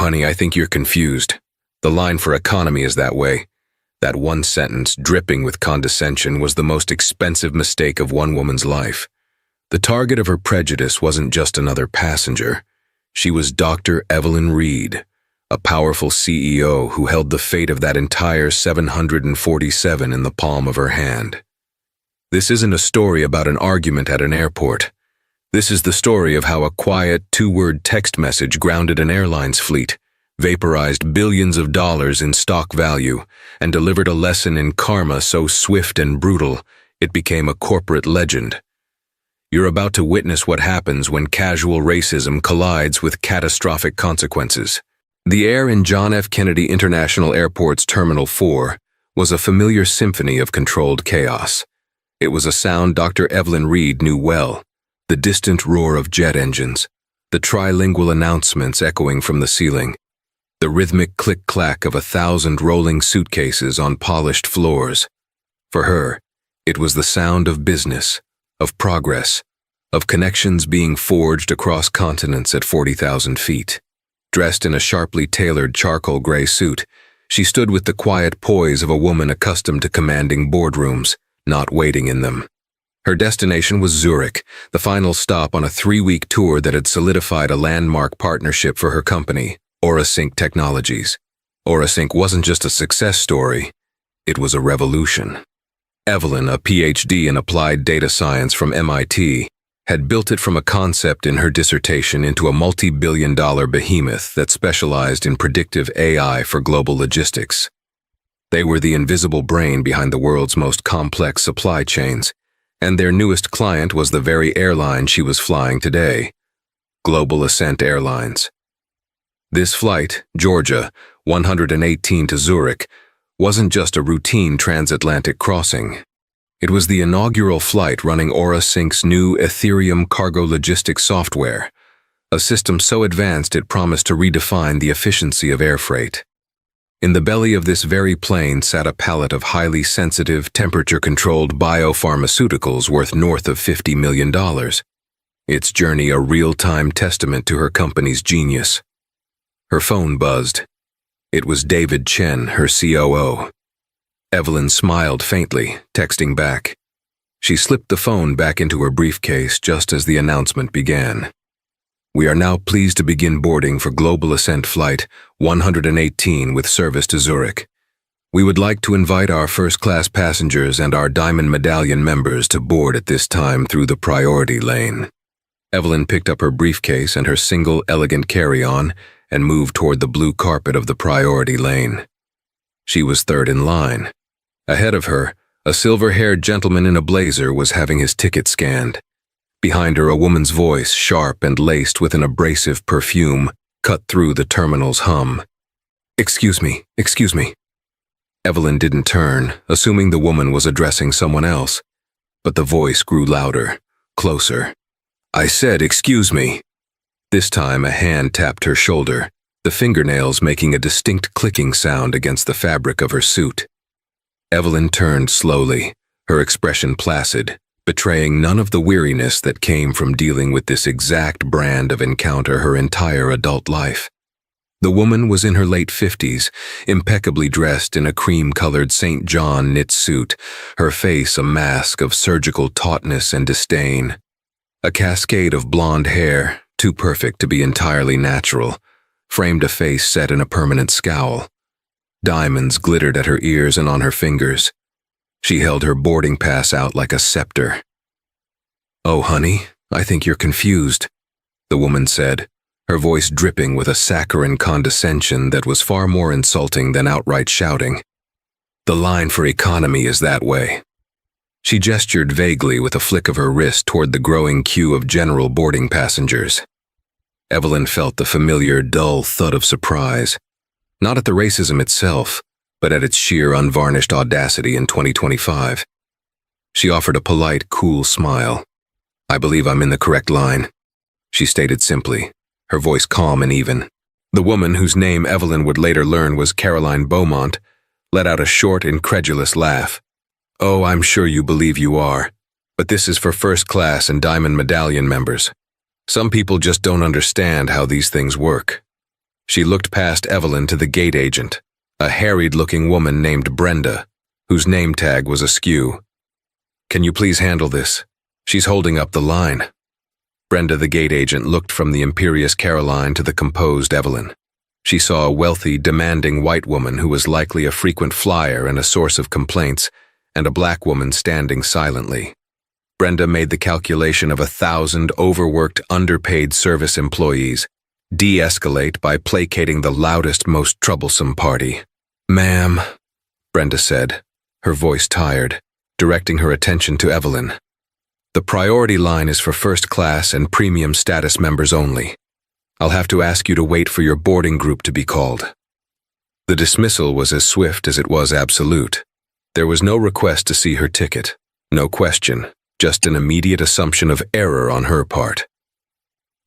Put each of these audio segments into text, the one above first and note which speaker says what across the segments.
Speaker 1: honey, I think you're confused. The line for economy is that way. That one sentence, dripping with condescension, was the most expensive mistake of one woman's life. The target of her prejudice wasn't just another passenger. She was Dr. Evelyn Reed, a powerful CEO who held the fate of that entire 747 in the palm of her hand. This isn't a story about an argument at an airport. This is the story of how a quiet, two-word text message grounded an airline's fleet, vaporized billions of dollars in stock value, and delivered a lesson in karma so swift and brutal it became a corporate legend. You're about to witness what happens when casual racism collides with catastrophic consequences. The air in John F. Kennedy International Airport's Terminal 4 was a familiar symphony of controlled chaos. It was a sound Dr. Evelyn Reed knew well, the distant roar of jet engines, the trilingual announcements echoing from the ceiling, the rhythmic click-clack of 1,000 rolling suitcases on polished floors. For her, it was the sound of business, of progress, of connections being forged across continents at 40,000 feet. Dressed in a sharply tailored charcoal gray suit, she stood with the quiet poise of a woman accustomed to commanding boardrooms, not waiting in them. Her destination was Zurich, the final stop on a 3-week tour that had solidified a landmark partnership for her company, Aurasync Technologies. Aurasync wasn't just a success story, it was a revolution. Evelyn, a PhD in applied data science from MIT, had built it from a concept in her dissertation into a multi-billion-dollar behemoth that specialized in predictive AI for global logistics. They were the invisible brain behind the world's most complex supply chains, and their newest client was the very airline she was flying today, Global Ascent Airlines. This flight, Georgia, 118 to Zurich, wasn't just a routine transatlantic crossing. It was the inaugural flight running Aurasync's new Ethereum cargo logistics software, a system so advanced it promised to redefine the efficiency of air freight. In the belly of this very plane sat a pallet of highly sensitive, temperature-controlled biopharmaceuticals worth north of $50 million. Its journey a real-time testament to her company's genius. Her phone buzzed. It was David Chen, her COO. Evelyn smiled faintly, texting back. She slipped the phone back into her briefcase just as the announcement began. We are now pleased to begin boarding for Global Ascent Flight 118 with service to Zurich. We would like to invite our first-class passengers and our Diamond Medallion members to board at this time through the priority lane. Evelyn picked up her briefcase and her single, elegant carry-on and moved toward the blue carpet of the priority lane. She was third in line. Ahead of her, a silver-haired gentleman in a blazer was having his ticket scanned. Behind her, a woman's voice, sharp and laced with an abrasive perfume, cut through the terminal's hum. Excuse me. Evelyn didn't turn, assuming the woman was addressing someone else. But the voice grew louder, closer. I said, excuse me. This time, a hand tapped her shoulder, the fingernails making a distinct clicking sound against the fabric of her suit. Evelyn turned slowly, her expression placid, betraying none of the weariness that came from dealing with this exact brand of encounter her entire adult life. The woman was in her late 50s, impeccably dressed in a cream-colored St. John knit suit, her face a mask of surgical tautness and disdain. A cascade of blonde hair, too perfect to be entirely natural, framed a face set in a permanent scowl. Diamonds glittered at her ears and on her fingers. She held her boarding pass out like a scepter. Oh, honey, I think you're confused, the woman said, her voice dripping with a saccharine condescension that was far more insulting than outright shouting. The line for economy is that way. She gestured vaguely with a flick of her wrist toward the growing queue of general boarding passengers. Evelyn felt the familiar, dull thud of surprise, not at the racism itself, but at its sheer, unvarnished audacity in 2025. She offered a polite, cool smile. I believe I'm in the correct line, she stated simply, her voice calm and even. The woman, whose name Evelyn would later learn was Caroline Beaumont, let out a short, incredulous laugh. Oh, I'm sure you believe you are, but this is for first class and Diamond Medallion members. Some people just don't understand how these things work. She looked past Evelyn to the gate agent, a harried-looking woman named Brenda, whose name tag was askew. "Can you please handle this? She's holding up the line." Brenda, the gate agent, looked from the imperious Caroline to the composed Evelyn. She saw a wealthy, demanding white woman who was likely a frequent flyer and a source of complaints, and a black woman standing silently. Brenda made the calculation of 1,000 overworked, underpaid service employees, de-escalate by placating the loudest, most troublesome party. "Ma'am," Brenda said, her voice tired, directing her attention to Evelyn. "The priority line is for first class and premium status members only. I'll have to ask you to wait for your boarding group to be called." The dismissal was as swift as it was absolute. There was no request to see her ticket, no question, just an immediate assumption of error on her part.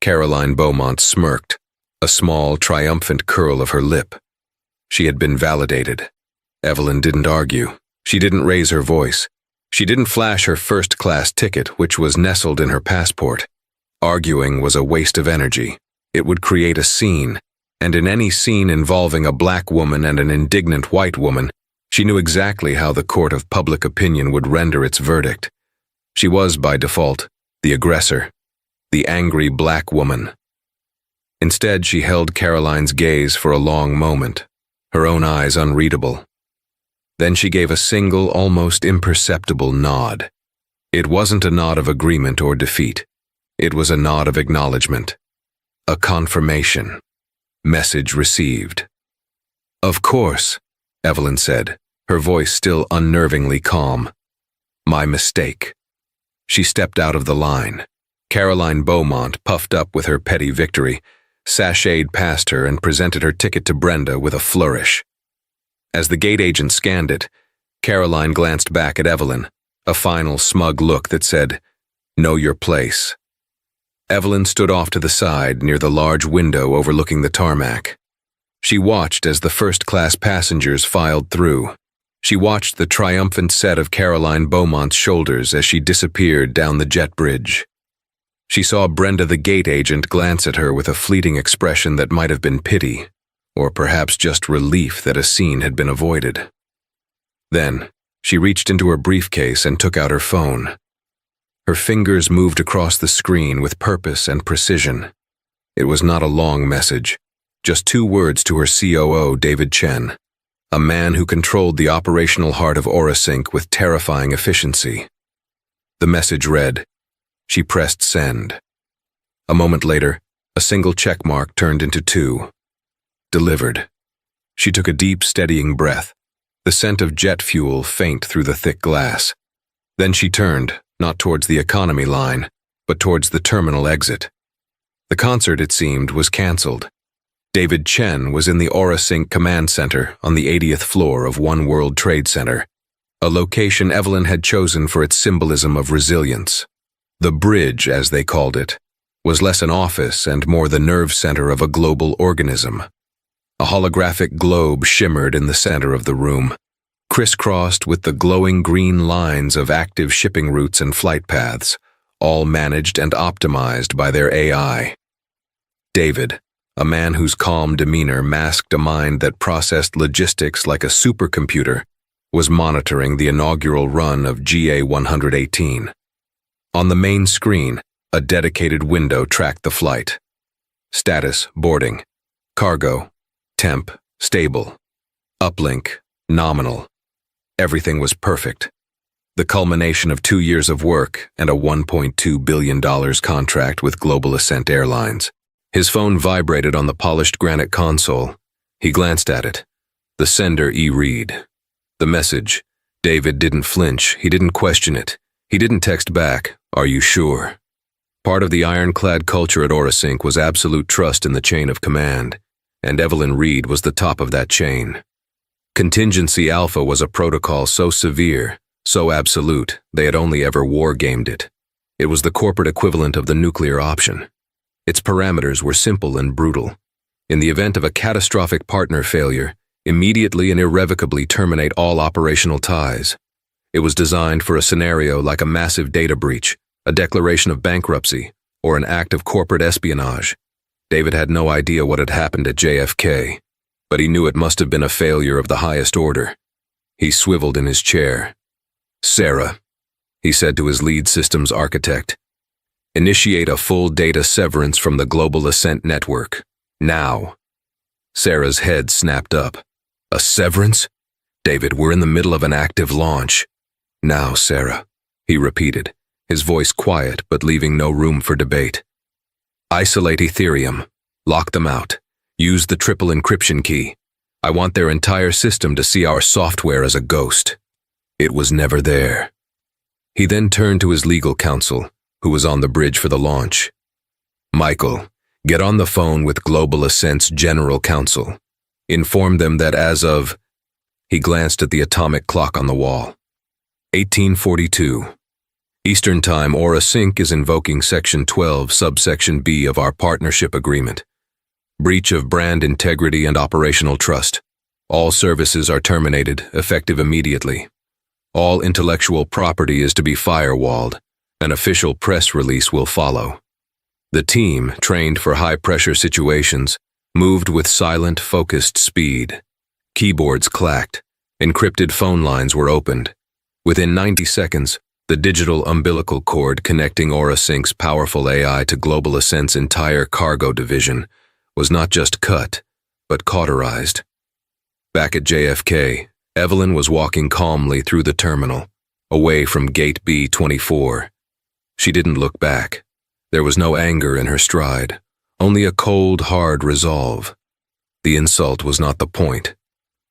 Speaker 1: Caroline Beaumont smirked, a small, triumphant curl of her lip. She had been validated. Evelyn didn't argue. She didn't raise her voice. She didn't flash her first-class ticket, which was nestled in her passport. Arguing was a waste of energy. It would create a scene, and in any scene involving a black woman and an indignant white woman, she knew exactly how the court of public opinion would render its verdict. She was, by default, the aggressor, the angry black woman. Instead, she held Caroline's gaze for a long moment, her own eyes unreadable. Then she gave a single, almost imperceptible nod. It wasn't a nod of agreement or defeat. It was a nod of acknowledgement. A confirmation. Message received. "Of course," Evelyn said, her voice still unnervingly calm. "My mistake." She stepped out of the line. Caroline Beaumont, puffed up with her petty victory, sashayed past her and presented her ticket to Brenda with a flourish. As the gate agent scanned it, Caroline glanced back at Evelyn, a final smug look that said, "Know your place." Evelyn stood off to the side near the large window overlooking the tarmac. She watched as the first-class passengers filed through. She watched the triumphant set of Caroline Beaumont's shoulders as she disappeared down the jet bridge. She saw Brenda the gate agent glance at her with a fleeting expression that might have been pity, or perhaps just relief that a scene had been avoided. Then, she reached into her briefcase and took out her phone. Her fingers moved across the screen with purpose and precision. It was not a long message, just 2 words to her COO, David Chen, a man who controlled the operational heart of Orasync with terrifying efficiency. The message read. She pressed send. A moment later, a single checkmark turned into 2. Delivered. She took a deep, steadying breath, the scent of jet fuel faint through the thick glass. Then she turned, not towards the economy line, but towards the terminal exit. The concert, it seemed, was cancelled. David Chen was in the Orasync command center on the 80th floor of One World Trade Center, a location Evelyn had chosen for its symbolism of resilience. The bridge, as they called it, was less an office and more the nerve center of a global organism. A holographic globe shimmered in the center of the room, crisscrossed with the glowing green lines of active shipping routes and flight paths, all managed and optimized by their AI. David, a man whose calm demeanor masked a mind that processed logistics like a supercomputer, was monitoring the inaugural run of GA-118. On the main screen, a dedicated window tracked the flight. Status, boarding. Cargo, temp, stable. Uplink, nominal. Everything was perfect. The culmination of 2 years of work and a $1.2 billion contract with Global Ascent Airlines. His phone vibrated on the polished granite console. He glanced at it. The sender e-read. The message. David didn't flinch. He didn't question it. He didn't text back, "Are you sure?" Part of the ironclad culture at Orasync was absolute trust in the chain of command, and Evelyn Reed was the top of that chain. Contingency Alpha was a protocol so severe, so absolute, they had only ever war-gamed it. It was the corporate equivalent of the nuclear option. Its parameters were simple and brutal. In the event of a catastrophic partner failure, immediately and irrevocably terminate all operational ties. It was designed for a scenario like a massive data breach, a declaration of bankruptcy, or an act of corporate espionage. David had no idea what had happened at JFK, but he knew it must have been a failure of the highest order. He swiveled in his chair. "Sarah," he said to his lead systems architect, "initiate a full data severance from the Global Ascent Network. Now." Sarah's head snapped up. "A severance? David, we're in the middle of an active launch." "Now, Sarah," he repeated, his voice quiet but leaving no room for debate. "Isolate Ethereum. Lock them out. Use the triple encryption key. I want their entire system to see our software as a ghost. It was never there." He then turned to his legal counsel, who was on the bridge for the launch. "Michael, get on the phone with Global Ascent's General Counsel. Inform them that as of..." He glanced at the atomic clock on the wall. 1842. Eastern Time. Aura Sync is invoking Section 12, Subsection B of our partnership agreement. Breach of brand integrity and operational trust. All services are terminated, effective immediately. All intellectual property is to be firewalled. An official press release will follow. The team, trained for high-pressure situations, moved with silent, focused speed. Keyboards clacked. Encrypted phone lines were opened. Within 90 seconds, the digital umbilical cord connecting Aura Sync's powerful AI to Global Ascent's entire cargo division was not just cut, but cauterized. Back at JFK, Evelyn was walking calmly through the terminal, away from Gate B-24. She didn't look back. There was no anger in her stride, only a cold, hard resolve. The insult was not the point.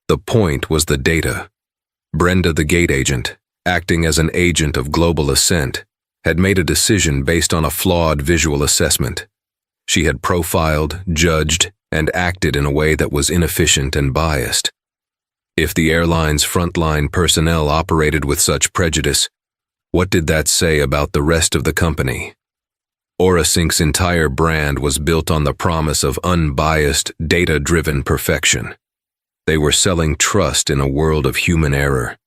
Speaker 1: The point was the data. Brenda, the gate agent, acting as an agent of Global Ascent, had made a decision based on a flawed visual assessment. She had profiled, judged, and acted in a way that was inefficient and biased. If the airline's frontline personnel operated with such prejudice, what did that say about the rest of the company? Aura Sync's entire brand was built on the promise of unbiased, data-driven perfection. They were selling trust in a world of human error.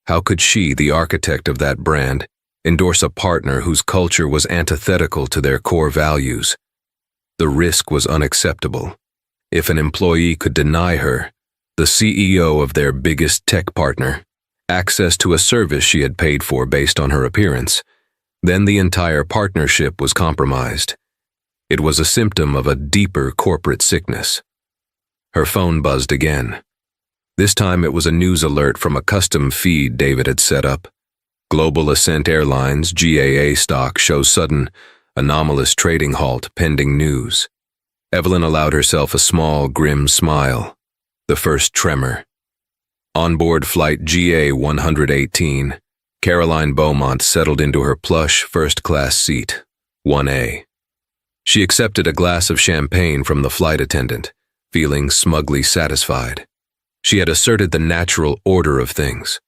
Speaker 1: How could she, the architect of that brand, endorse a partner whose culture was antithetical to their core values? The risk was unacceptable. If an employee could deny her, the CEO of their biggest tech partner, access to a service she had paid for based on her appearance, then the entire partnership was compromised. It was a symptom of a deeper corporate sickness. Her phone buzzed again. This time it was a news alert from a custom feed David had set up. Global Ascent Airlines GAA stock shows sudden, anomalous trading halt pending news. Evelyn allowed herself a small, grim smile. The first tremor. Onboard flight GA-118, Caroline Beaumont settled into her plush first-class seat, 1A. She accepted a glass of champagne from the flight attendant, feeling smugly satisfied. She had asserted the natural order of things.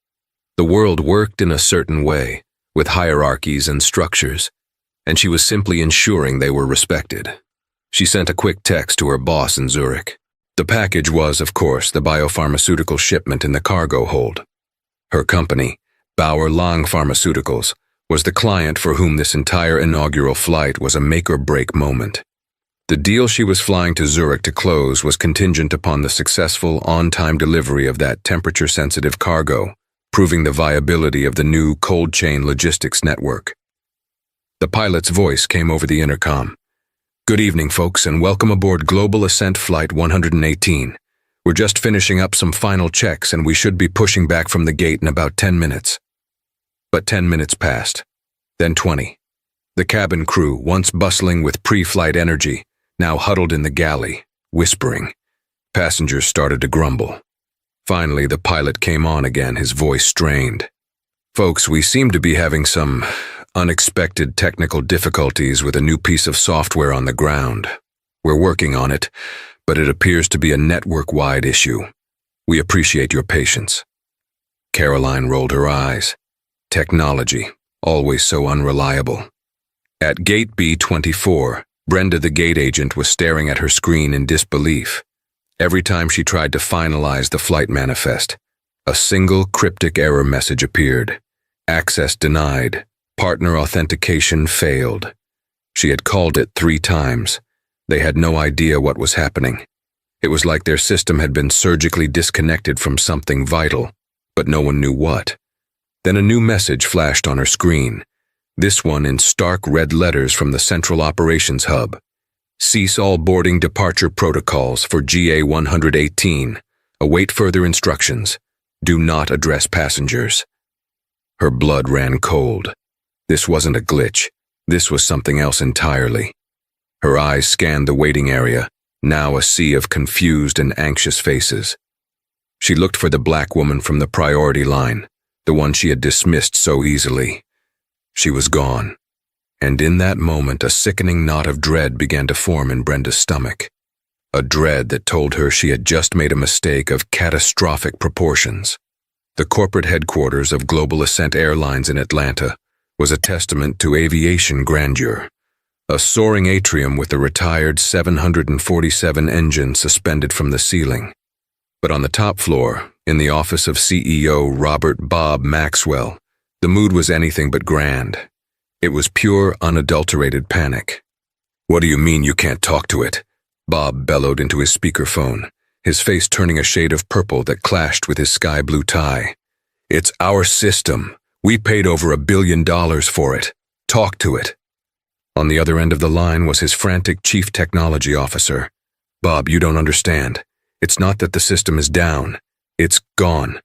Speaker 1: The world worked in a certain way, with hierarchies and structures, and she was simply ensuring they were respected. She sent a quick text to her boss in Zurich. The package was, of course, the biopharmaceutical shipment in the cargo hold. Her company, Bauer Lang Pharmaceuticals, was the client for whom this entire inaugural flight was a make-or-break moment. The deal she was flying to Zurich to close was contingent upon the successful, on-time delivery of that temperature-sensitive cargo, proving the viability of the new cold-chain logistics network. The pilot's voice came over the intercom. "Good evening, folks, and welcome aboard Global Ascent Flight 118. We're just finishing up some final checks, and we should be pushing back from the gate in about 10 minutes. But 10 minutes passed. Then 20. The cabin crew, once bustling with pre-flight energy, now huddled in the galley, whispering. Passengers started to grumble. Finally, the pilot came on again, his voice strained. "Folks, we seem to be having some unexpected technical difficulties with a new piece of software on the ground. We're working on it, but it appears to be a network-wide issue. We appreciate your patience." Caroline rolled her eyes. Technology, always so unreliable. At Gate B-24, Brenda, the gate agent, was staring at her screen in disbelief. Every time she tried to finalize the flight manifest, a single cryptic error message appeared. Access denied. Partner authentication failed. She had called it 3 times, They had no idea what was happening. It was like their system had been surgically disconnected from something vital, but no one knew what. Then a new message flashed on her screen, this one in stark red letters from the Central Operations Hub. Cease all boarding departure protocols for GA-118. Await further instructions. Do not address passengers. Her blood ran cold. This wasn't a glitch. This was something else entirely. Her eyes scanned the waiting area, now a sea of confused and anxious faces. She looked for the black woman from the priority line, the one she had dismissed so easily. She was gone. And in that moment, a sickening knot of dread began to form in Brenda's stomach. A dread that told her she had just made a mistake of catastrophic proportions. The corporate headquarters of Global Ascent Airlines in Atlanta was a testament to aviation grandeur. A soaring atrium with a retired 747 engine suspended from the ceiling. But on the top floor, in the office of CEO Robert Bob Maxwell, the mood was anything but grand. It was pure, unadulterated panic. "What do you mean you can't talk to it?" Bob bellowed into his speakerphone, his face turning a shade of purple that clashed with his sky-blue tie. "It's our system. We paid over $1 billion for it. Talk to it." On the other end of the line was his frantic chief technology officer. "Bob, you don't understand. It's not that the system is down. It's gone.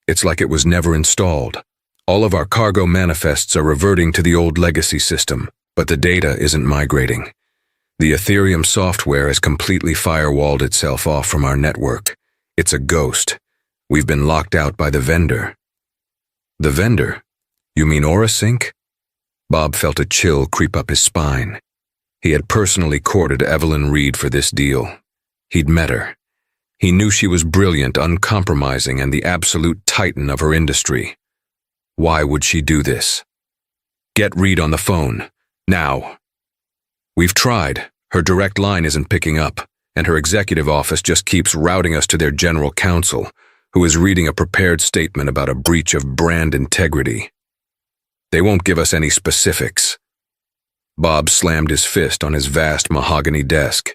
Speaker 1: It's like it was never installed. All of our cargo manifests are reverting to the old legacy system, but the data isn't migrating. The Ethereum software has completely firewalled itself off from our network. It's a ghost. We've been locked out by the vendor." "The vendor? You mean AuraSync?" Bob felt a chill creep up his spine. He had personally courted Evelyn Reed for this deal. He'd met her. He knew she was brilliant, uncompromising, and the absolute titan of her industry. Why would she do this? "Get Reed on the phone. Now." "We've tried. Her direct line isn't picking up, and her executive office just keeps routing us to their general counsel, who is reading a prepared statement about a breach of brand integrity. They won't give us any specifics." Bob slammed his fist on his vast mahogany desk.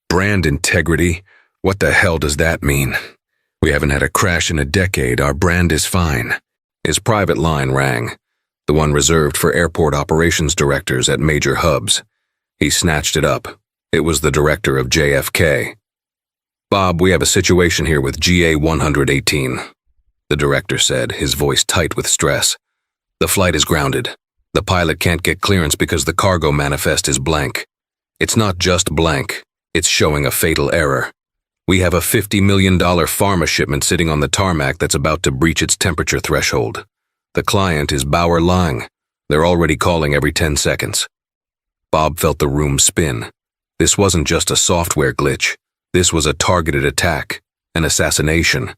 Speaker 1: "Brand integrity? What the hell does that mean? We haven't had a crash in a decade. Our brand is fine." His private line rang, the one reserved for airport operations directors at major hubs. He snatched it up. It was the director of JFK. "Bob, we have a situation here with GA-118, the director said, his voice tight with stress. "The flight is grounded. The pilot can't get clearance because the cargo manifest is blank. It's not just blank, it's showing a fatal error. We have a $50 million pharma shipment sitting on the tarmac that's about to breach its temperature threshold. The client is Bauer Lang. They're already calling every 10 seconds. Bob felt the room spin. This wasn't just a software glitch. This was a targeted attack, an assassination.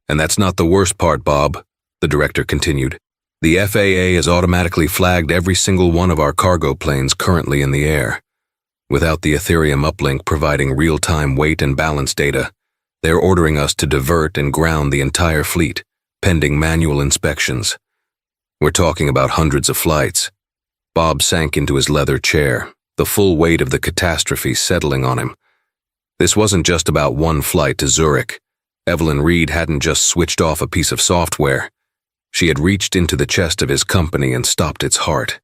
Speaker 1: "And that's not the worst part, Bob," the director continued. "The FAA has automatically flagged every single one of our cargo planes currently in the air. Without the Ethereum uplink providing real-time weight and balance data, they're ordering us to divert and ground the entire fleet, pending manual inspections. We're talking about hundreds of flights." Bob sank into his leather chair, the full weight of the catastrophe settling on him. This wasn't just about one flight to Zurich. Evelyn Reed hadn't just switched off a piece of software. She had reached into the chest of his company and stopped its heart.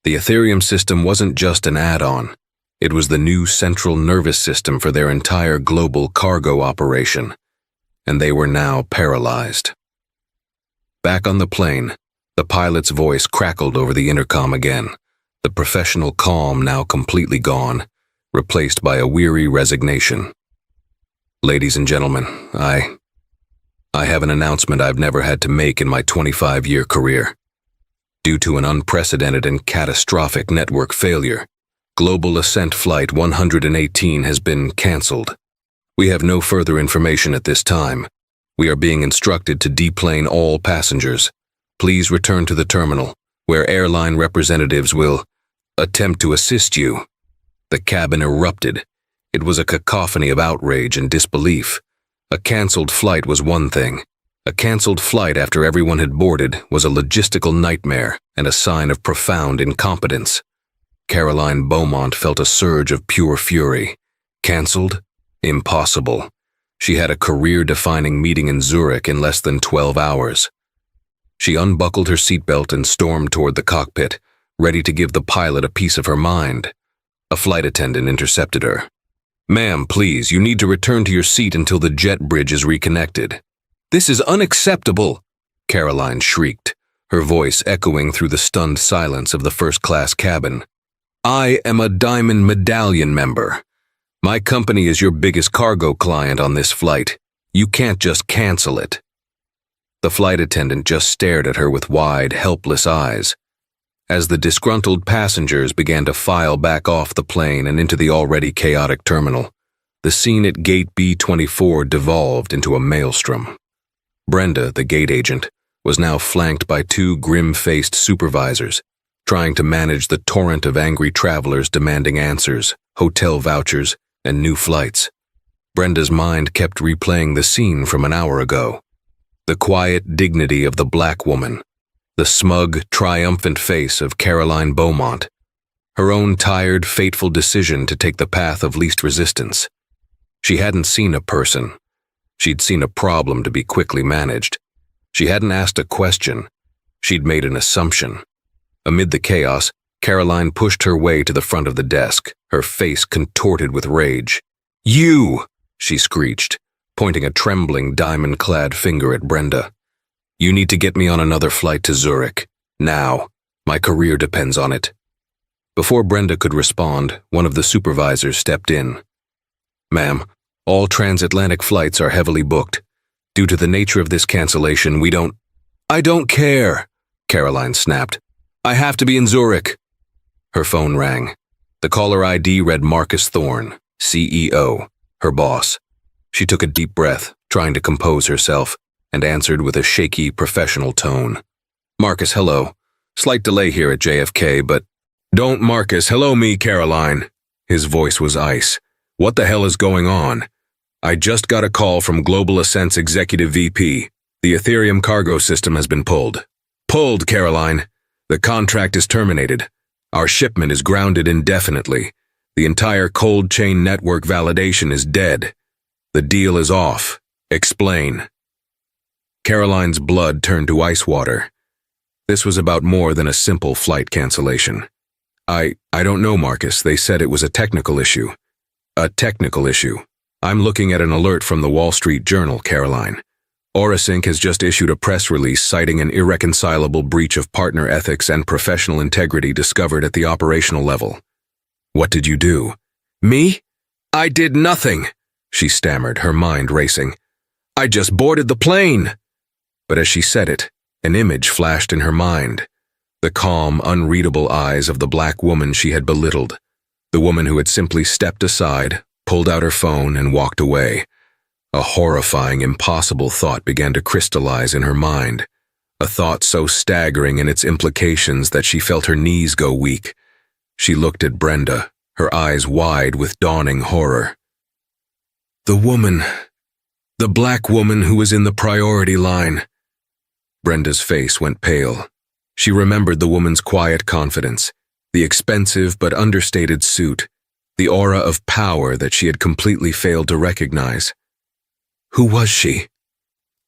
Speaker 1: The Ethereum system wasn't just an add-on. It was the new central nervous system for their entire global cargo operation, and they were now paralyzed. Back on the plane, the pilot's voice crackled over the intercom again, the professional calm now completely gone, replaced by a weary resignation. "Ladies and gentlemen, I have an announcement I've never had to make in my 25-year career. Due to an unprecedented and catastrophic network failure, Global Ascent Flight 118 has been canceled. We have no further information at this time. We are being instructed to deplane all passengers. Please return to the terminal, where airline representatives will attempt to assist you." The cabin erupted. It was a cacophony of outrage and disbelief. A canceled flight was one thing. A canceled flight after everyone had boarded was a logistical nightmare and a sign of profound incompetence. Caroline Beaumont felt a surge of pure fury. Cancelled? Impossible. She had a career-defining meeting in Zurich in less than 12 hours. She unbuckled her seatbelt and stormed toward the cockpit, ready to give the pilot a piece of her mind. A flight attendant intercepted her. "Ma'am, please, you need to return to your seat until the jet bridge is reconnected." "This is unacceptable!" Caroline shrieked, her voice echoing through the stunned silence of the first-class cabin. "I am a Diamond Medallion member. My company is your biggest cargo client on this flight. You can't just cancel it." The flight attendant just stared at her with wide, helpless eyes. As the disgruntled passengers began to file back off the plane and into the already chaotic terminal, the scene at gate B-24 devolved into a maelstrom. Brenda, the gate agent, was now flanked by two grim-faced supervisors, trying to manage the torrent of angry travelers demanding answers, hotel vouchers, and new flights. Brenda's mind kept replaying the scene from an hour ago. The quiet dignity of the black woman, the smug, triumphant face of Caroline Beaumont, her own tired, fateful decision to take the path of least resistance. She hadn't seen a person. She'd seen a problem to be quickly managed. She hadn't asked a question. She'd made an assumption. Amid the chaos, Caroline pushed her way to the front of the desk, her face contorted with rage. "You!" she screeched, pointing a trembling, diamond-clad finger at Brenda. "You need to get me on another flight to Zurich. Now. My career depends on it." Before Brenda could respond, one of the supervisors stepped in. "Ma'am, all transatlantic flights are heavily booked. Due to the nature of this cancellation, we don't—" "I don't care," Caroline snapped. "I have to be in Zurich." Her phone rang. The caller ID read Marcus Thorne, CEO, her boss. She took a deep breath, trying to compose herself, and answered with a shaky, professional tone. "Marcus, hello. Slight delay here at JFK, but—" "Don't Marcus, hello me, Caroline." His voice was ice. "What the hell is going on? I just got a call from Global Ascent's executive VP. The Ethereum cargo system has been pulled." "Pulled, Caroline. The contract is terminated. Our shipment is grounded indefinitely. The entire cold chain network validation is dead. The deal is off. Explain." Caroline's blood turned to ice water. This was about more than a simple flight cancellation. I don't know, Marcus. They said it was a technical issue." "A technical issue. I'm looking at an alert from the Wall Street Journal, Caroline. Orasync has just issued a press release citing an irreconcilable breach of partner ethics and professional integrity discovered at the operational level." "What did you do?" "Me? I did nothing," she stammered, her mind racing. "I just boarded the plane." But as she said it, an image flashed in her mind. The calm, unreadable eyes of the black woman she had belittled. The woman who had simply stepped aside, pulled out her phone, and walked away. A horrifying, impossible thought began to crystallize in her mind. A thought so staggering in its implications that she felt her knees go weak. She looked at Brenda, her eyes wide with dawning horror. The woman. The black woman who was in the priority line. Brenda's face went pale. She remembered the woman's quiet confidence, the expensive but understated suit, the aura of power that she had completely failed to recognize. "Who was she?"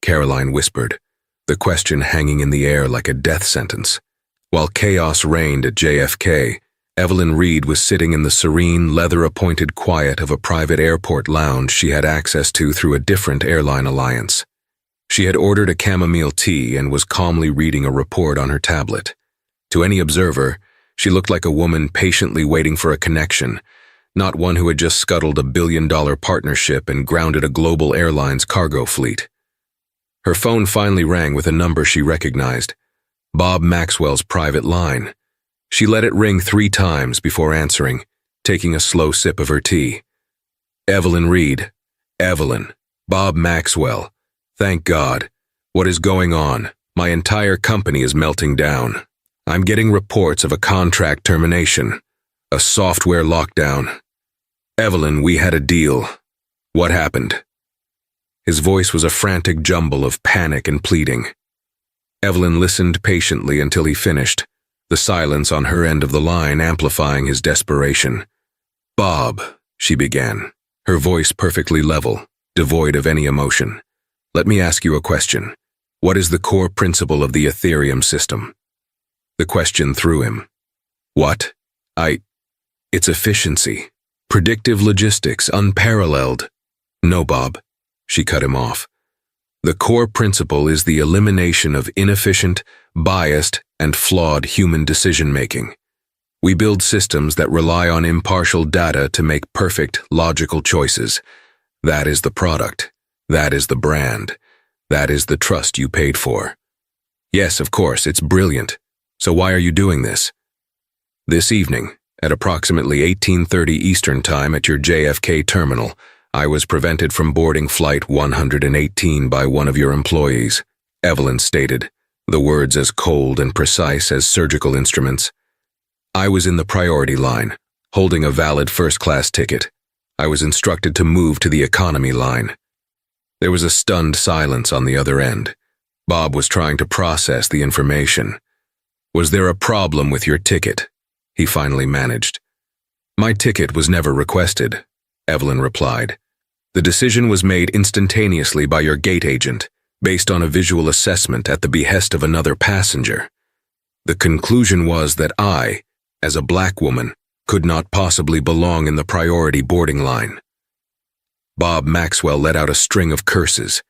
Speaker 1: Caroline whispered, the question hanging in the air like a death sentence. While chaos reigned at JFK, Evelyn Reed was sitting in the serene, leather-appointed quiet of a private airport lounge she had access to through a different airline alliance. She had ordered a chamomile tea and was calmly reading a report on her tablet. To any observer, she looked like a woman patiently waiting for a connection, not one who had just scuttled a billion-dollar partnership and grounded a global airline's cargo fleet. Her phone finally rang with a number she recognized, Bob Maxwell's private line. She let it ring 3 times before answering, taking a slow sip of her tea. "Evelyn Reed. Evelyn. Bob Maxwell. Thank God. What is going on? My entire company is melting down. I'm getting reports of a contract termination, a software lockdown. Evelyn, we had a deal. What happened?" His voice was a frantic jumble of panic and pleading. Evelyn listened patiently until he finished, the silence on her end of the line amplifying his desperation. "Bob," she began, her voice perfectly level, devoid of any emotion. "Let me ask you a question. What is the core principle of the Ethereum system?" The question threw him. "What? It's efficiency. Predictive logistics, unparalleled." "No, Bob," she cut him off. "The core principle is the elimination of inefficient, biased, and flawed human decision-making. We build systems that rely on impartial data to make perfect, logical choices. That is the product. That is the brand. That is the trust you paid for. Yes, of course, it's brilliant. So why are you doing this?" "This evening, at approximately 18:30 Eastern Time at your JFK terminal, I was prevented from boarding Flight 118 by one of your employees," Evelyn stated, the words as cold and precise as surgical instruments. "I was in the priority line, holding a valid first-class ticket. I was instructed to move to the economy line." There was a stunned silence on the other end. Bob was trying to process the information. "Was there a problem with your ticket?" he finally managed. "My ticket was never requested," Evelyn replied. "The decision was made instantaneously by your gate agent, based on a visual assessment at the behest of another passenger. The conclusion was that I, as a black woman, could not possibly belong in the priority boarding line." Bob Maxwell let out a string of curses.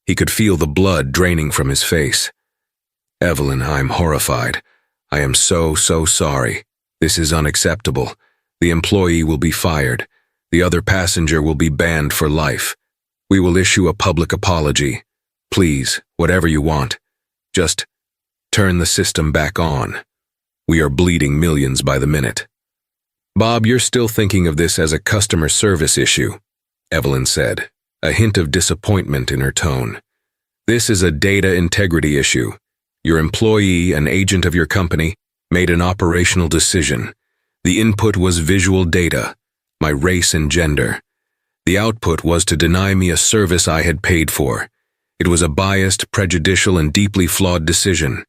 Speaker 1: He could feel the blood draining from his face. "Evelyn, I'm horrified. I am so sorry. This is unacceptable. The employee will be fired. The other passenger will be banned for life. We will issue a public apology. Please, whatever you want, just turn the system back on. We are bleeding millions by the minute." "Bob, you're still thinking of this as a customer service issue," Evelyn said, a hint of disappointment in her tone. "This is a data integrity issue. Your employee, an agent of your company, made an operational decision. The input was visual data, my race and gender. The output was to deny me a service I had paid for. It was a biased, prejudicial, and deeply flawed decision.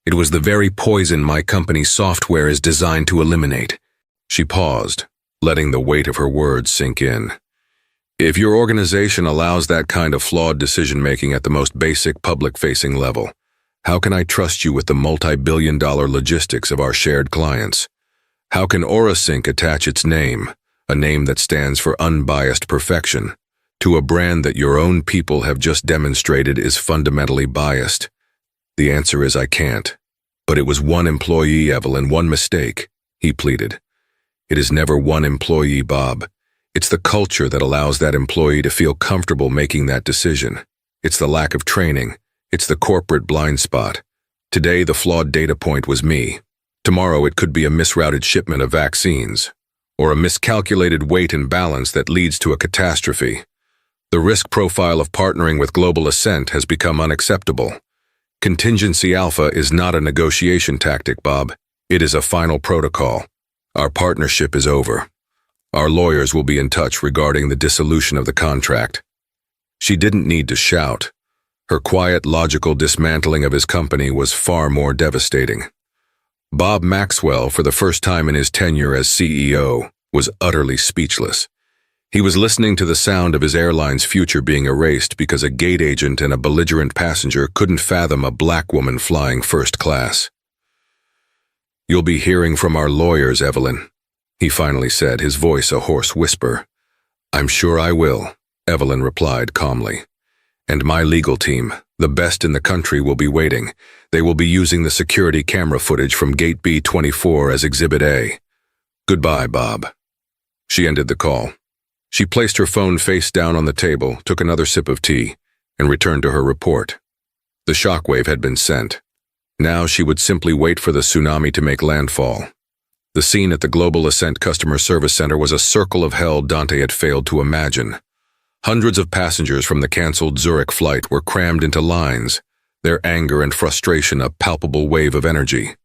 Speaker 1: It was the very poison my company's software is designed to eliminate." She paused, letting the weight of her words sink in. "If your organization allows that kind of flawed decision-making at the most basic public-facing level, how can I trust you with the multi-billion-dollar logistics of our shared clients? How can AuraSync attach its name, a name that stands for unbiased perfection, to a brand that your own people have just demonstrated is fundamentally biased?" The answer is I can't. "But it was one employee, Evelyn, one mistake," he pleaded. "It is never one employee, Bob. It's the culture that allows that employee to feel comfortable making that decision. It's the lack of training. It's the corporate blind spot. Today, the flawed data point was me. Tomorrow, it could be a misrouted shipment of vaccines, or a miscalculated weight and balance that leads to a catastrophe. The risk profile of partnering with Global Ascent has become unacceptable. Contingency Alpha is not a negotiation tactic, Bob. It is a final protocol. Our partnership is over. Our lawyers will be in touch regarding the dissolution of the contract." She didn't need to shout. Her quiet, logical dismantling of his company was far more devastating. Bob Maxwell, for the first time in his tenure as CEO, was utterly speechless. He was listening to the sound of his airline's future being erased because a gate agent and a belligerent passenger couldn't fathom a black woman flying first class. "You'll be hearing from our lawyers, Evelyn," he finally said, his voice a hoarse whisper. "I'm sure I will," Evelyn replied calmly. "And my legal team, the best in the country, will be waiting. They will be using the security camera footage from Gate B24 as Exhibit A. Goodbye, Bob." She ended the call. She placed her phone face down on the table, took another sip of tea, and returned to her report. The shockwave had been sent. Now she would simply wait for the tsunami to make landfall. The scene at the Global Ascent Customer Service Center was a circle of hell Dante had failed to imagine. Hundreds of passengers from the canceled Zurich flight were crammed into lines, their anger and frustration a palpable wave of energy.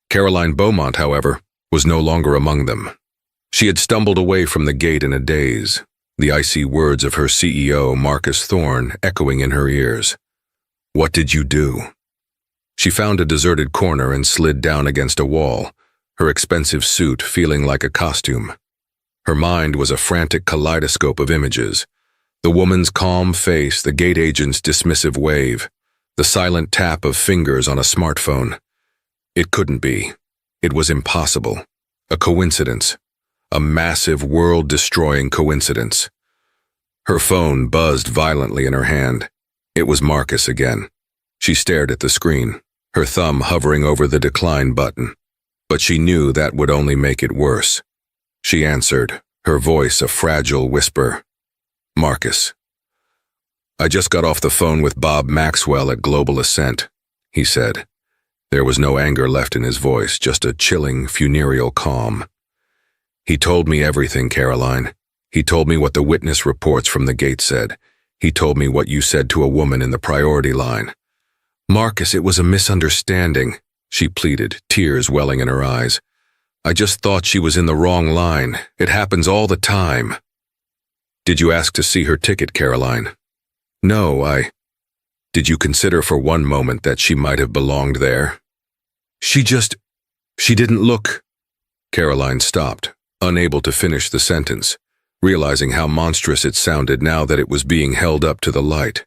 Speaker 1: Caroline Beaumont, however, was no longer among them. She had stumbled away from the gate in a daze, the icy words of her CEO, Marcus Thorne, echoing in her ears. "What did you do?" She found a deserted corner and slid down against a wall, her expensive suit feeling like a costume. Her mind was a frantic kaleidoscope of images. The woman's calm face, the gate agent's dismissive wave, the silent tap of fingers on a smartphone. It couldn't be. It was impossible. A coincidence. A massive, world-destroying coincidence. Her phone buzzed violently in her hand. It was Marcus again. She stared at the screen, her thumb hovering over the decline button. But she knew that would only make it worse. She answered, her voice a fragile whisper. Marcus. I just got off the phone with Bob Maxwell at Global Ascent, he said. There was no anger left in his voice, just a chilling, funereal calm. He told me everything, Caroline. He told me what the witness reports from the gate said. He told me what you said to a woman in the priority line. Marcus, it was a misunderstanding, she pleaded, tears welling in her eyes. I just thought she was in the wrong line. It happens all the time. Did you ask to see her ticket, Caroline? No, Did you consider for one moment that she might have belonged there? She didn't look. Caroline stopped, unable to finish the sentence, realizing how monstrous it sounded now that it was being held up to the light.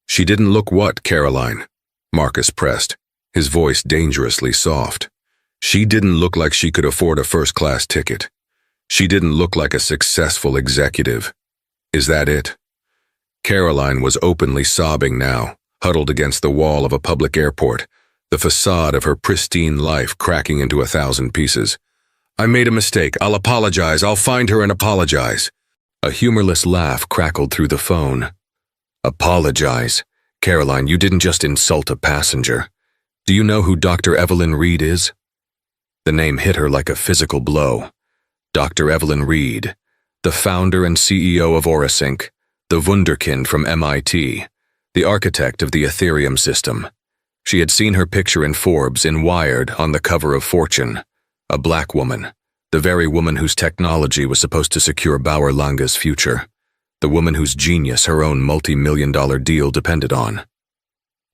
Speaker 1: She didn't look what, Caroline? Marcus pressed, his voice dangerously soft. She didn't look like she could afford a first-class ticket. She didn't look like a successful executive. Is that it? Caroline was openly sobbing now, huddled against the wall of a public airport, the facade of her pristine life cracking into 1,000 pieces. I made a mistake. I'll apologize. I'll find her and apologize. A humorless laugh crackled through the phone. Apologize? Caroline, you didn't just insult a passenger. Do you know who Dr. Evelyn Reed is? The name hit her like a physical blow. Dr. Evelyn Reed, the founder and CEO of Orasync, the wunderkind from MIT, the architect of the Ethereum system. She had seen her picture in Forbes in Wired on the cover of Fortune. A black woman, the very woman whose technology was supposed to secure Bauer Lange's future, the woman whose genius her own multi-million-dollar deal depended on.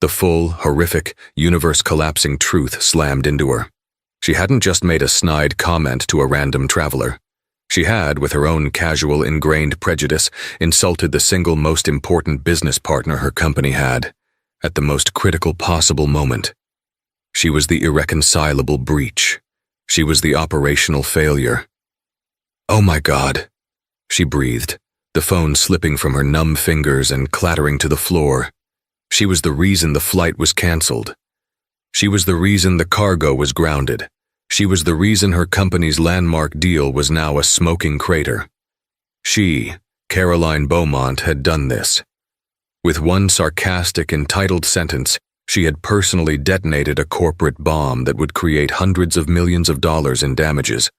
Speaker 1: The full, horrific, universe-collapsing truth slammed into her. She hadn't just made a snide comment to a random traveler. She had, with her own casual, ingrained prejudice, insulted the single most important business partner her company had, at the most critical possible moment. She was the irreconcilable breach. She was the operational failure. Oh my God, she breathed, the phone slipping from her numb fingers and clattering to the floor. She was the reason the flight was canceled. She was the reason the cargo was grounded. She was the reason her company's landmark deal was now a smoking crater. She, Caroline Beaumont, had done this. With one sarcastic, entitled sentence, she had personally detonated a corporate bomb that would create hundreds of millions of dollars in damages,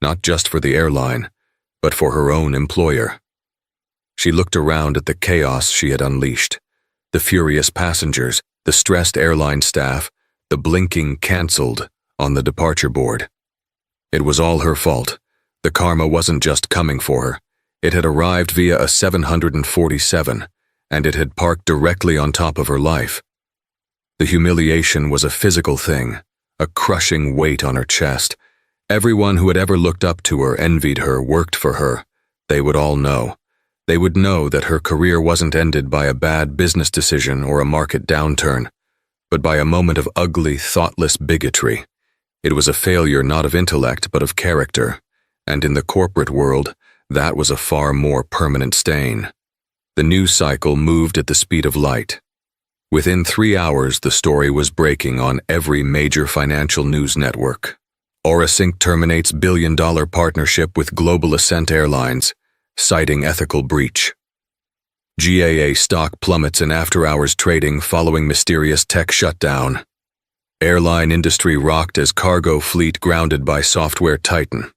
Speaker 1: not just for the airline, but for her own employer. She looked around at the chaos she had unleashed, the furious passengers, the stressed airline staff, the blinking canceled on the departure board. It was all her fault. The karma wasn't just coming for her. It had arrived via a 747, and it had parked directly on top of her life. The humiliation was a physical thing, a crushing weight on her chest. Everyone who had ever looked up to her, envied her, worked for her. They would all know. They would know that her career wasn't ended by a bad business decision or a market downturn, but by a moment of ugly, thoughtless bigotry. It was a failure not of intellect but of character, and in the corporate world, that was a far more permanent stain. The news cycle moved at the speed of light. Within 3 hours, the story was breaking on every major financial news network. Orasync terminates billion-dollar partnership with Global Ascent Airlines, citing ethical breach. GAA stock plummets in after-hours trading following mysterious tech shutdown. Airline industry rocked as cargo fleet grounded by software titan.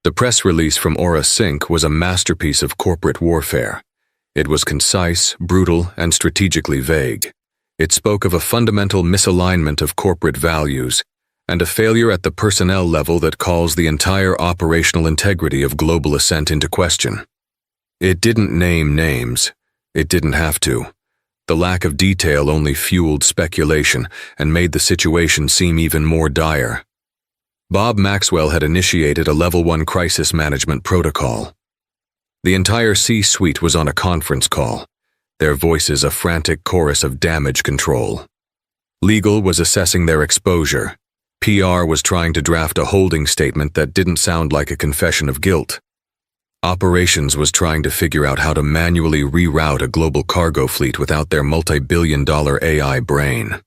Speaker 1: The press release from Orasync was a masterpiece of corporate warfare. It was concise, brutal, and strategically vague. It spoke of a fundamental misalignment of corporate values and a failure at the personnel level that calls the entire operational integrity of Global Ascent into question. It didn't name names. It didn't have to. The lack of detail only fueled speculation and made the situation seem even more dire. Bob Maxwell had initiated a Level 1 crisis management protocol. The entire C-suite was on a conference call, their voices a frantic chorus of damage control. Legal was assessing their exposure. PR was trying to draft a holding statement that didn't sound like a confession of guilt. Operations was trying to figure out how to manually reroute a global cargo fleet without their multi-billion-dollar AI brain.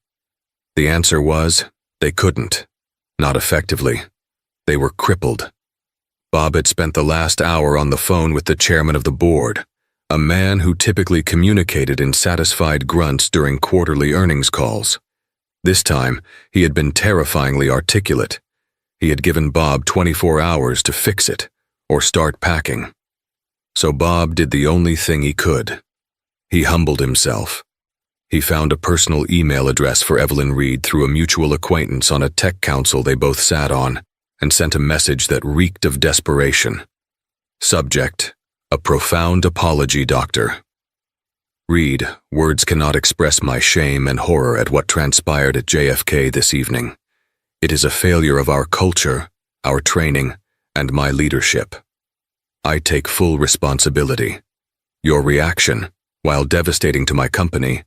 Speaker 1: The answer was, they couldn't. Not effectively. They were crippled. Bob had spent the last hour on the phone with the chairman of the board, a man who typically communicated in satisfied grunts during quarterly earnings calls. This time, he had been terrifyingly articulate. He had given Bob 24 hours to fix it, or start packing. So Bob did the only thing he could. He humbled himself. He found a personal email address for Evelyn Reed through a mutual acquaintance on a tech council they both sat on, and sent a message that reeked of desperation. Subject: a profound apology, Doctor. Reed, words cannot express my shame and horror at what transpired at JFK this evening. It is a failure of our culture, our training, and my leadership. I take full responsibility. Your reaction, while devastating to my company,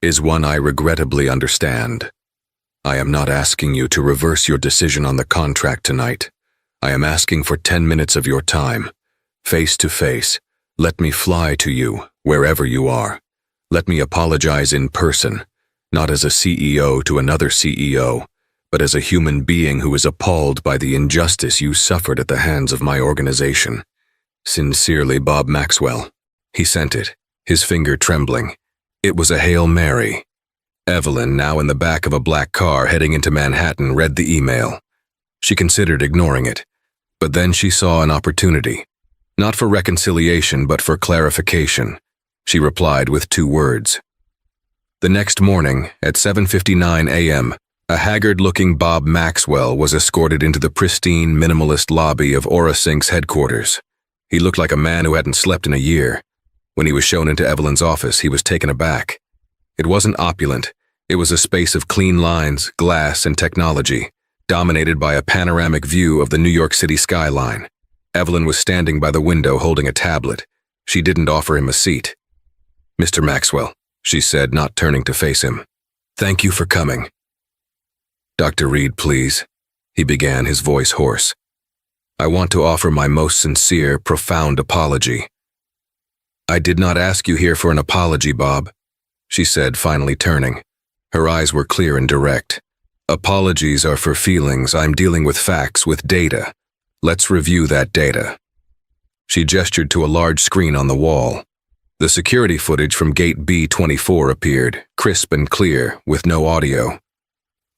Speaker 1: is one I regrettably understand. I am not asking you to reverse your decision on the contract tonight. I am asking for 10 minutes of your time. Face to face, let me fly to you, wherever you are. Let me apologize in person, not as a CEO to another CEO, but as a human being who is appalled by the injustice you suffered at the hands of my organization. Sincerely, Bob Maxwell. He sent it, his finger trembling. It was a Hail Mary. Evelyn, now in the back of a black car heading into Manhattan, read the email. She considered ignoring it, but then she saw an opportunity. Not for reconciliation, but for clarification. She replied with 2 words. The next morning, at 7:59 a.m., a haggard-looking Bob Maxwell was escorted into the pristine, minimalist lobby of AuraSync's headquarters. He looked like a man who hadn't slept in a year. When he was shown into Evelyn's office, he was taken aback. It wasn't opulent. It was a space of clean lines, glass, and technology, dominated by a panoramic view of the New York City skyline. Evelyn was standing by the window holding a tablet. She didn't offer him a seat. "Mr. Maxwell," she said, not turning to face him. "Thank you for coming." "Dr. Reed, please," he began, his voice hoarse. "I want to offer my most sincere, profound apology." "I did not ask you here for an apology, Bob," she said, finally turning. Her eyes were clear and direct. "Apologies are for feelings. I'm dealing with facts, with data. Let's review that data." She gestured to a large screen on the wall. The security footage from Gate B24 appeared, crisp and clear, with no audio.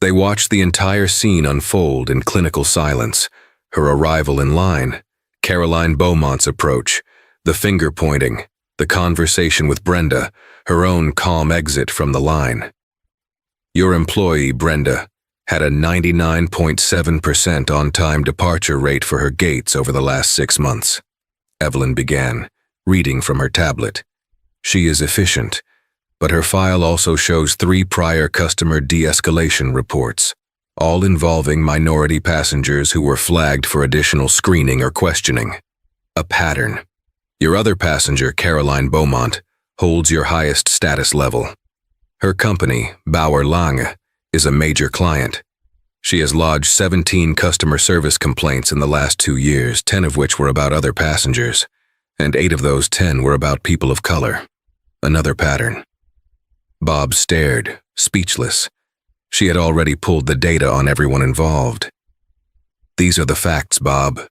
Speaker 1: They watched the entire scene unfold in clinical silence. Her arrival in line, Caroline Beaumont's approach, the finger-pointing, the conversation with Brenda, her own calm exit from the line. "Your employee, Brenda, had a 99.7% on-time departure rate for her gates over the last 6 months. Evelyn began, reading from her tablet. She is efficient, but her file also shows 3 prior customer de-escalation reports, all involving minority passengers who were flagged for additional screening or questioning. A pattern. Your other passenger, Caroline Beaumont, holds your highest status level. Her company, Bauer Lange, is a major client. She has lodged 17 customer service complaints in the last 2 years, 10 of which were about other passengers, and 8 of those 10 were about people of color. Another pattern." Bob stared, speechless. She had already pulled the data on everyone involved. "These are the facts, Bob,"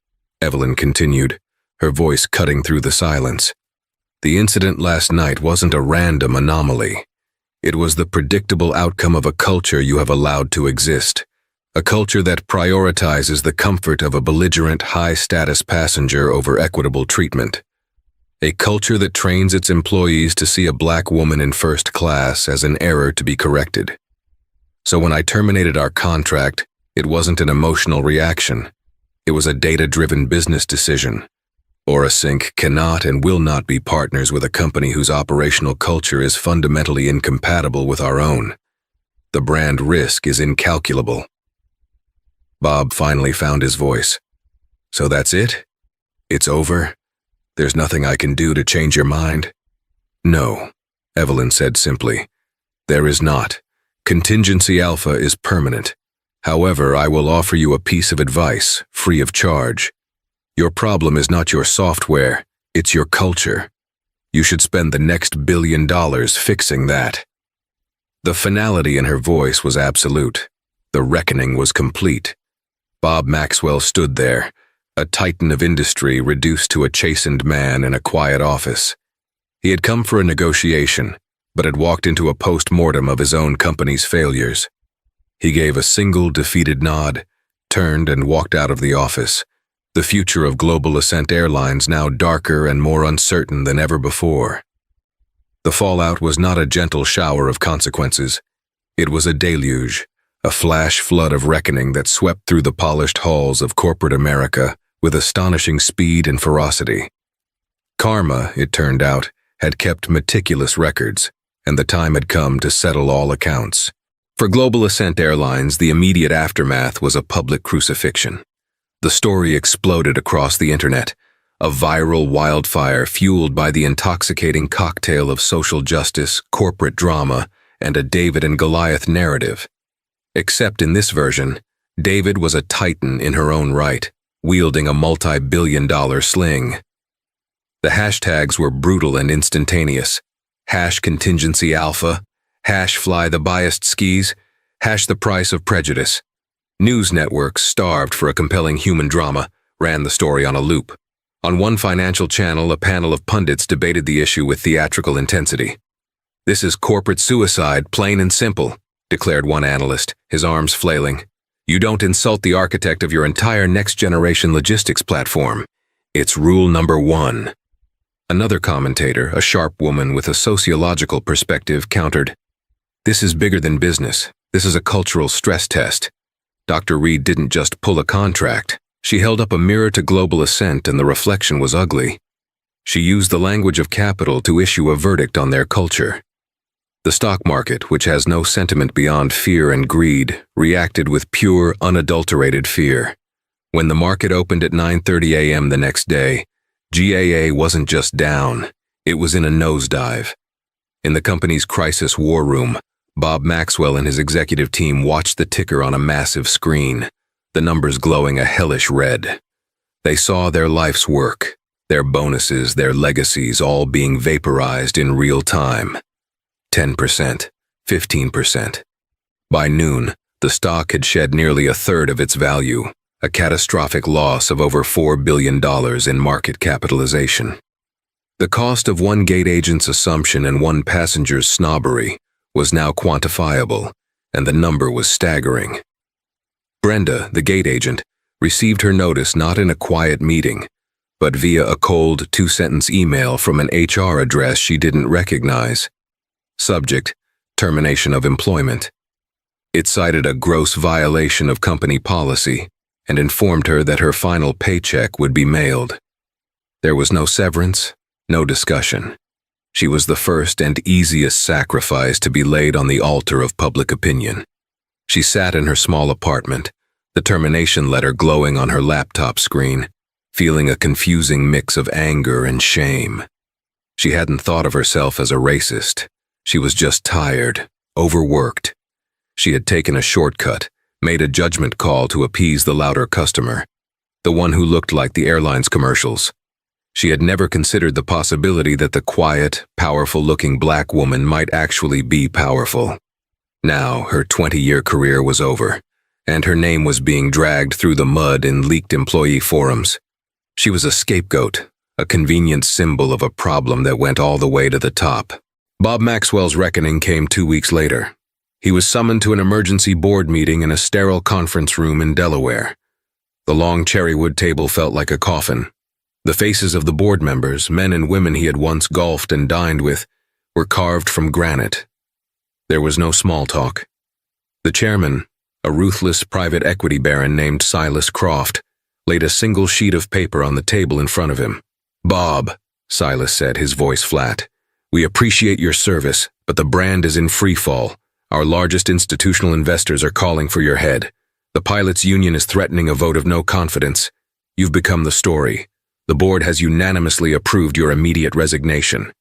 Speaker 1: Evelyn continued, her voice cutting through the silence. "The incident last night wasn't a random anomaly. It was the predictable outcome of a culture you have allowed to exist, a culture that prioritizes the comfort of a belligerent, high-status passenger over equitable treatment. A culture that trains its employees to see a black woman in first class as an error to be corrected. So when I terminated our contract, it wasn't an emotional reaction. It was a data-driven business decision. Orasync cannot and will not be partners with a company whose operational culture is fundamentally incompatible with our own. The brand risk is incalculable. Bob finally found his voice. So that's it? It's over? There's nothing I can do to change your mind? No, Evelyn said simply. There is not. Contingency Alpha is permanent. However, I will offer you a piece of advice, free of charge. Your problem is not your software, it's your culture. You should spend the next $1 billion fixing that. The finality in her voice was absolute. The reckoning was complete. Bob Maxwell stood there, a titan of industry reduced to a chastened man in a quiet office. He had come for a negotiation, but had walked into a post-mortem of his own company's failures. He gave a single defeated nod, turned and walked out of the office, the future of Global Ascent Airlines now darker and more uncertain than ever before. The fallout was not a gentle shower of consequences. It was a deluge, a flash flood of reckoning that swept through the polished halls of corporate America with astonishing speed and ferocity. Karma, it turned out, had kept meticulous records, and the time had come to settle all accounts. For Global Ascent Airlines, the immediate aftermath was a public crucifixion. The story exploded across the internet, a viral wildfire fueled by the intoxicating cocktail of social justice, corporate drama, and a David and Goliath narrative. Except in this version, David was a titan in her own right, wielding a multi-billion-dollar sling. The hashtags were brutal and instantaneous. #contingency alpha, #fly the biased skis, #the price of prejudice. News networks, starved for a compelling human drama, ran the story on a loop. On one financial channel, a panel of pundits debated the issue with theatrical intensity. "This is corporate suicide, plain and simple," declared one analyst, his arms flailing. "You don't insult the architect of your entire next-generation logistics platform. It's rule number 1. Another commentator, a sharp woman with a sociological perspective, countered, "This is bigger than business. This is a cultural stress test." Dr. Reed didn't just pull a contract. She held up a mirror to Global Ascent, and the reflection was ugly. She used the language of capital to issue a verdict on their culture. The stock market, which has no sentiment beyond fear and greed, reacted with pure, unadulterated fear. When the market opened at 9:30 a.m. the next day, GAA wasn't just down, it was in a nosedive. In the company's crisis war room, Bob Maxwell and his executive team watched the ticker on a massive screen, the numbers glowing a hellish red. They saw their life's work, their bonuses, their legacies all being vaporized in real time. 10%, 15%. By noon, the stock had shed nearly a third of its value, a catastrophic loss of over $4 billion in market capitalization. The cost of one gate agent's assumption and one passenger's snobbery was now quantifiable, and the number was staggering. Brenda, the gate agent, received her notice not in a quiet meeting, but via a cold 2-sentence email from an HR address she didn't recognize. Subject: termination of employment. It cited a gross violation of company policy and informed her that her final paycheck would be mailed. There was no severance, no discussion. She was the first and easiest sacrifice to be laid on the altar of public opinion. She sat in her small apartment, the termination letter glowing on her laptop screen, feeling a confusing mix of anger and shame. She hadn't thought of herself as a racist. She was just tired, overworked. She had taken a shortcut, made a judgment call to appease the louder customer, the one who looked like the airline's commercials. She had never considered the possibility that the quiet, powerful-looking black woman might actually be powerful. Now, her 20-year career was over, and her name was being dragged through the mud in leaked employee forums. She was a scapegoat, a convenient symbol of a problem that went all the way to the top. Bob Maxwell's reckoning came 2 weeks later. He was summoned to an emergency board meeting in a sterile conference room in Delaware. The long cherrywood table felt like a coffin. The faces of the board members, men and women he had once golfed and dined with, were carved from granite. There was no small talk. The chairman, a ruthless private equity baron named Silas Croft, laid a single sheet of paper on the table in front of him. "Bob," Silas said, his voice flat, "we appreciate your service, but the brand is in free fall. Our largest institutional investors are calling for your head. The pilots' union is threatening a vote of no confidence. You've become the story. The board has unanimously approved your immediate resignation."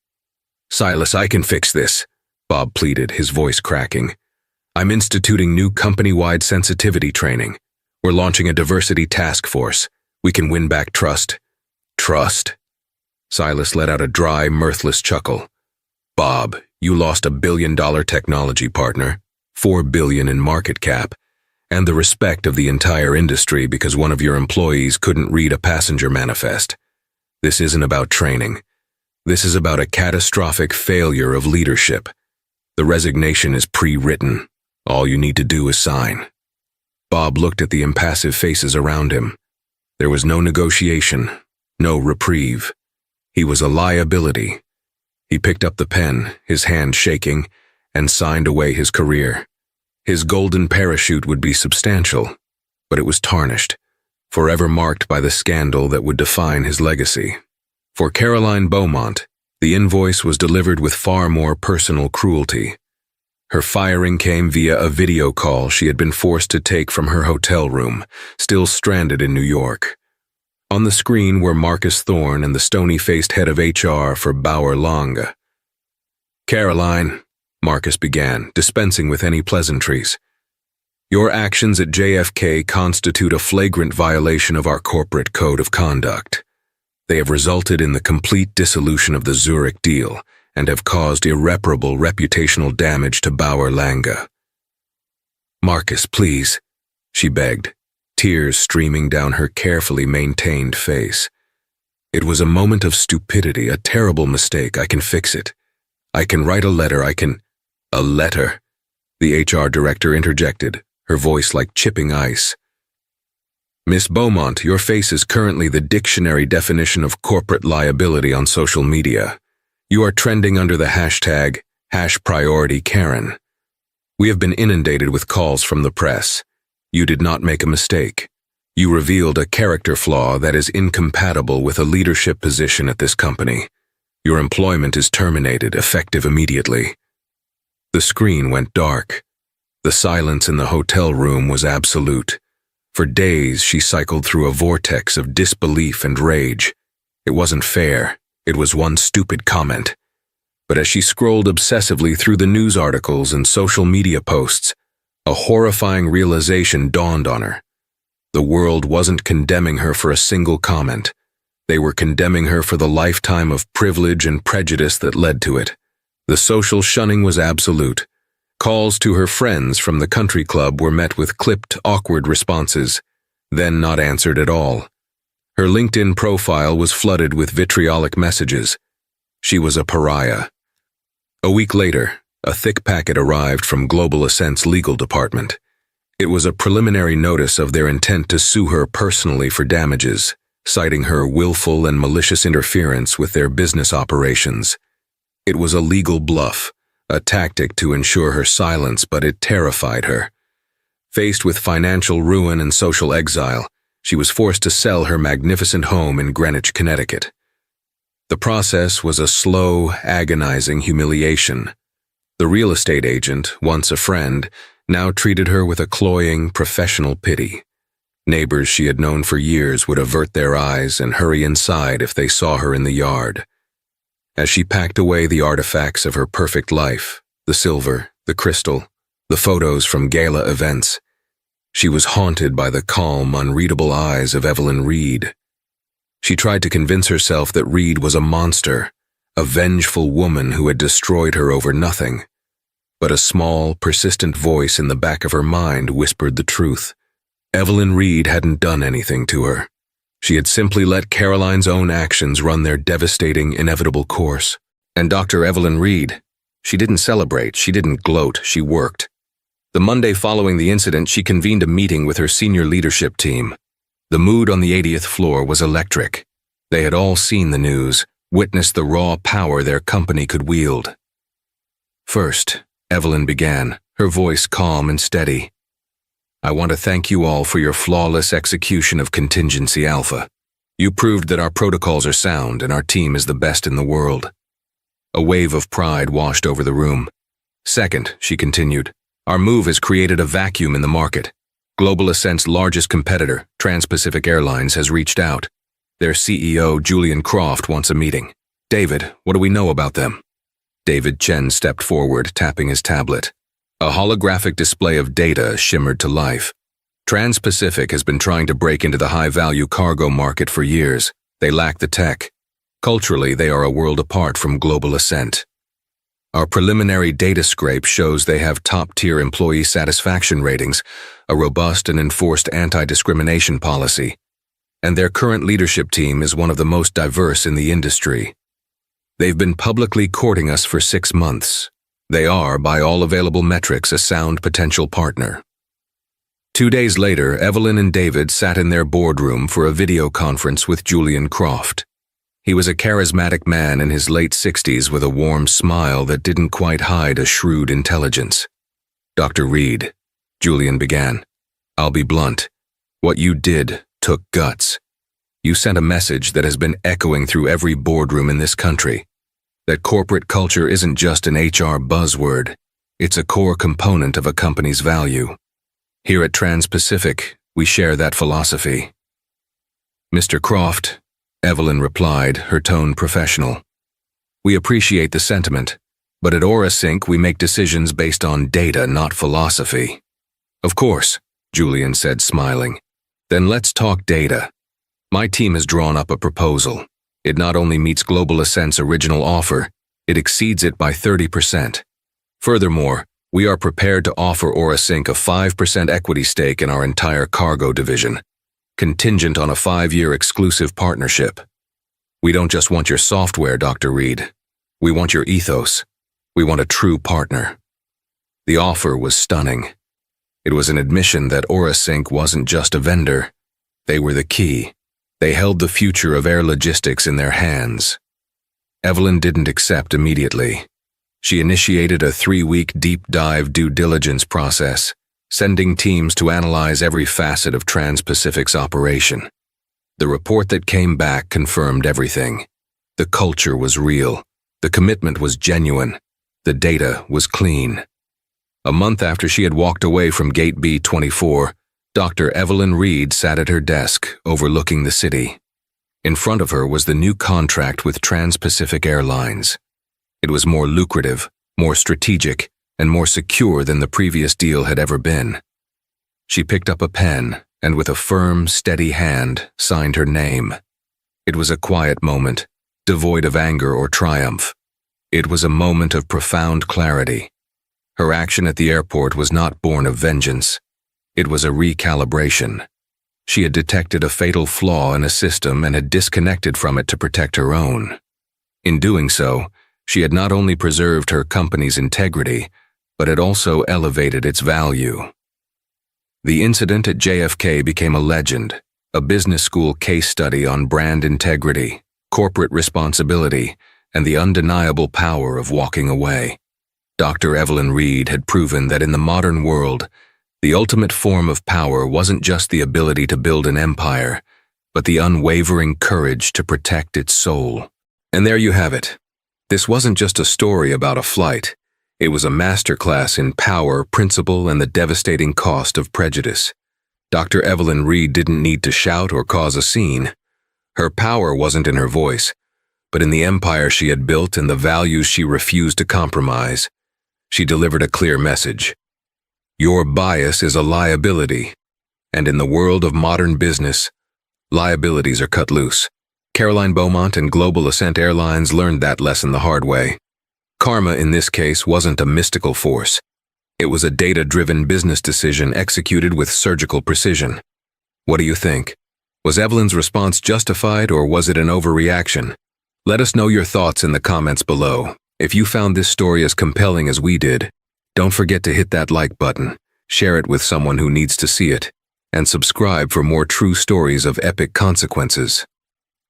Speaker 1: "Silas, I can fix this," Bob pleaded, his voice cracking. "I'm instituting new company-wide sensitivity training. We're launching a diversity task force. We can win back trust." "Trust?" Silas let out a dry, mirthless chuckle. "Bob, you lost $1 billion technology partner, $4 billion in market cap, and the respect of the entire industry because one of your employees couldn't read a passenger manifest. This isn't about training. This is about a catastrophic failure of leadership. The resignation is pre-written. All you need to do is sign." Bob looked at the impassive faces around him. There was no negotiation, no reprieve. He was a liability. He picked up the pen, his hand shaking, and signed away his career. His golden parachute would be substantial, but it was tarnished, forever marked by the scandal that would define his legacy. For Caroline Beaumont, the invoice was delivered with far more personal cruelty. Her firing came via a video call she had been forced to take from her hotel room, still stranded in New York. On the screen were Marcus Thorne and the stony-faced head of HR for Bauer Lange. "Caroline," Marcus began, dispensing with any pleasantries, "your actions at JFK constitute a flagrant violation of our corporate code of conduct. They have resulted in the complete dissolution of the Zurich deal and have caused irreparable reputational damage to Bauer Lange." "Marcus, please," she begged, tears streaming down her carefully maintained face. "It was a moment of stupidity, a terrible mistake. I can fix it. I can write a letter, "A letter," the HR director interjected, her voice like chipping ice. "Miss Beaumont, your face is currently the dictionary definition of corporate liability on social media. You are trending under the hashtag #PriorityKaren. We have been inundated with calls from the press. You did not make a mistake. You revealed a character flaw that is incompatible with a leadership position at this company. Your employment is terminated, effective immediately." The screen went dark. The silence in the hotel room was absolute. For days, she cycled through a vortex of disbelief and rage. It wasn't fair. It was one stupid comment. But as she scrolled obsessively through the news articles and social media posts, a horrifying realization dawned on her. The world wasn't condemning her for a single comment. They were condemning her for the lifetime of privilege and prejudice that led to it. The social shunning was absolute. Calls to her friends from the country club were met with clipped, awkward responses, then not answered at all. Her LinkedIn profile was flooded with vitriolic messages. She was a pariah. A week later, a thick packet arrived from Global Ascent's legal department. It was a preliminary notice of their intent to sue her personally for damages, citing her willful and malicious interference with their business operations. It was a legal bluff, a tactic to ensure her silence, but it terrified her. Faced with financial ruin and social exile, she was forced to sell her magnificent home in Greenwich, Connecticut. The process was a slow, agonizing humiliation. The real estate agent, once a friend, now treated her with a cloying, professional pity. Neighbors she had known for years would avert their eyes and hurry inside if they saw her in the yard. As she packed away the artifacts of her perfect life, the silver, the crystal, the photos from gala events, she was haunted by the calm, unreadable eyes of Evelyn Reed. She tried to convince herself that Reed was a monster, a vengeful woman who had destroyed her over nothing. But a small, persistent voice in the back of her mind whispered the truth. Evelyn Reed hadn't done anything to her. She had simply let Caroline's own actions run their devastating, inevitable course. And Dr. Evelyn Reed, she didn't celebrate, she didn't gloat, she worked. The Monday following the incident, she convened a meeting with her senior leadership team. The mood on the 80th floor was electric. They had all seen the news, witnessed the raw power their company could wield. First, Evelyn began, her voice calm and steady. "I want to thank you all for your flawless execution of Contingency Alpha. You proved that our protocols are sound and our team is the best in the world." A wave of pride washed over the room. "Second," she continued, "our move has created a vacuum in the market. Global Ascent's largest competitor, Trans-Pacific Airlines, has reached out. Their CEO, Julian Croft, wants a meeting. David, what do we know about them?" David Chen stepped forward, tapping his tablet. A holographic display of data shimmered to life. Trans-Pacific has been trying to break into the high-value cargo market for years. They lack the tech. Culturally, they are a world apart from Global Ascent. Our preliminary data scrape shows they have top-tier employee satisfaction ratings, a robust and enforced anti-discrimination policy, and their current leadership team is one of the most diverse in the industry. They've been publicly courting us for 6 months. They are, by all available metrics, a sound potential partner. 2 days later, Evelyn and David sat in their boardroom for a video conference with Julian Croft. He was a charismatic man in his late 60s with a warm smile that didn't quite hide a shrewd intelligence. "Dr. Reed," Julian began, "I'll be blunt. What you did took guts. You sent a message that has been echoing through every boardroom in this country. That corporate culture isn't just an HR buzzword. It's a core component of a company's value. Here at Trans-Pacific, we share that philosophy." "Mr. Croft," Evelyn replied, her tone professional, "we appreciate the sentiment, but at AuraSync we make decisions based on data, not philosophy." "Of course," Julian said, smiling. "Then let's talk data. My team has drawn up a proposal. It not only meets Global Ascent's original offer, it exceeds it by 30%. Furthermore, we are prepared to offer AuraSync a 5% equity stake in our entire cargo division, contingent on a 5-year exclusive partnership. We don't just want your software, Dr. Reed. We want your ethos. We want a true partner." The offer was stunning. It was an admission that AuraSync wasn't just a vendor. They were the key. They held the future of air logistics in their hands. Evelyn didn't accept immediately. She initiated a 3-week deep dive due diligence process, sending teams to analyze every facet of Trans-Pacific's operation. The report that came back confirmed everything. The culture was real. The commitment was genuine. The data was clean. A month after she had walked away from Gate B24, Dr. Evelyn Reed sat at her desk, overlooking the city. In front of her was the new contract with Trans-Pacific Airlines. It was more lucrative, more strategic, and more secure than the previous deal had ever been. She picked up a pen and with a firm, steady hand signed her name. It was a quiet moment, devoid of anger or triumph. It was a moment of profound clarity. Her action at the airport was not born of vengeance. It was a recalibration. She had detected a fatal flaw in a system and had disconnected from it to protect her own. In doing so, she had not only preserved her company's integrity, but had also elevated its value. The incident at JFK became a legend, a business school case study on brand integrity, corporate responsibility, and the undeniable power of walking away. Dr. Evelyn Reed had proven that in the modern world, the ultimate form of power wasn't just the ability to build an empire, but the unwavering courage to protect its soul. And there you have it. This wasn't just a story about a flight. It was a masterclass in power, principle, and the devastating cost of prejudice. Dr. Evelyn Reed didn't need to shout or cause a scene. Her power wasn't in her voice, but in the empire she had built and the values she refused to compromise. She delivered a clear message. Your bias is a liability, and in the world of modern business, liabilities are cut loose. Caroline Beaumont and Global Ascent Airlines learned that lesson the hard way. Karma in this case wasn't a mystical force. It was a data-driven business decision executed with surgical precision. What do you think? Was Evelyn's response justified or was it an overreaction? Let us know your thoughts in the comments below. If you found this story as compelling as we did, don't forget to hit that like button, share it with someone who needs to see it, and subscribe for more true stories of epic consequences.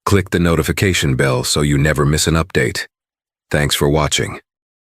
Speaker 1: Click the notification bell so you never miss an update. Thanks for watching.